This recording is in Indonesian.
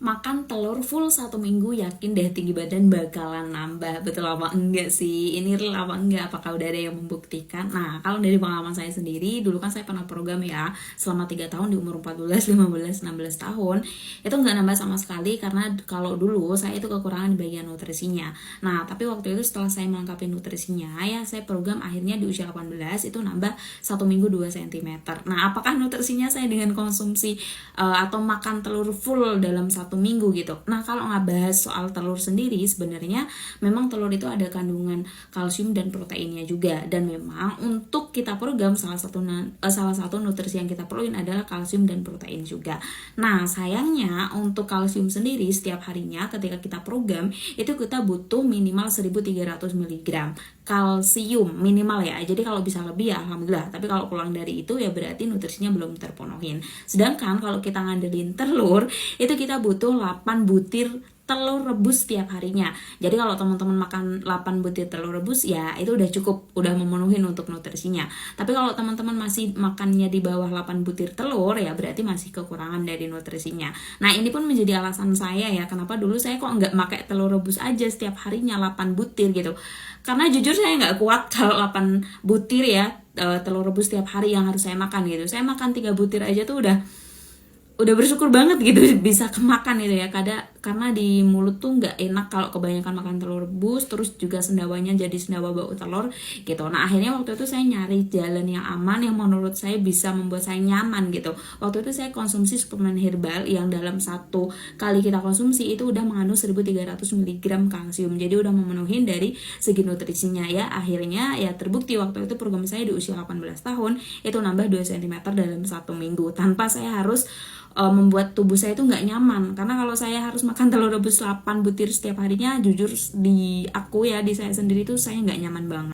Makan telur full 1 minggu yakin deh tinggi badan bakalan nambah. Betul apa enggak sih? Ini real apa enggak? Apakah udah ada yang membuktikan? Nah, kalau dari pengalaman saya sendiri, dulu kan saya pernah program ya selama 3 tahun di umur 14, 15, 16 tahun. Itu nggak nambah sama sekali karena kalau dulu saya itu kekurangan di bagian nutrisinya. Nah, tapi waktu itu setelah saya melengkapi nutrisinya, ya saya program akhirnya di usia 18 itu nambah 1 minggu 2 cm. Nah, apakah nutrisinya saya dengan konsumsi atau makan telur full dalam 1 minggu gitu. Nah, kalau nggak bahas soal telur sendiri, sebenarnya memang telur itu ada kandungan kalsium dan proteinnya juga. Dan memang untuk kita program salah satu nutrisi yang kita perluin adalah kalsium dan protein juga. Nah, sayangnya untuk kalsium sendiri setiap harinya ketika kita program itu kita butuh minimal 1300 mg kalsium minimal ya. Jadi kalau bisa lebih ya alhamdulillah. Tapi kalau kurang dari itu ya berarti nutrisinya belum terpenuhin. Sedangkan kalau kita ngandelin telur itu kita butuh 8 butir telur rebus setiap harinya. Jadi kalau teman-teman makan 8 butir telur rebus ya itu udah cukup, udah memenuhi untuk nutrisinya. Tapi kalau teman-teman masih makannya di bawah 8 butir telur ya berarti masih kekurangan dari nutrisinya. Nah, ini pun menjadi alasan saya ya kenapa dulu saya kok nggak pakai telur rebus aja setiap harinya 8 butir gitu. Karena jujur saya nggak kuat kalau 8 butir ya telur rebus setiap hari yang harus saya makan gitu. Saya makan 3 butir aja tuh udah bersyukur banget gitu bisa kemakan gitu ya. Karena di mulut tuh nggak enak kalau kebanyakan makan telur rebus, terus juga sendawanya jadi sendawa bau telur gitu. Nah, akhirnya waktu itu saya nyari jalan yang aman yang menurut saya bisa membuat saya nyaman gitu. Waktu itu saya konsumsi suplemen herbal yang dalam 1 kali kita konsumsi itu udah mengandung 1300 mg kalsium. Jadi udah memenuhi dari segi nutrisinya ya. Akhirnya ya terbukti waktu itu program saya di usia 18 tahun itu nambah 2 cm dalam 1 minggu tanpa saya harus membuat tubuh saya itu nggak nyaman. Karena kalau saya harus makan telur rebus 8 butir setiap harinya, jujur di aku ya, di saya sendiri tuh saya nggak nyaman banget.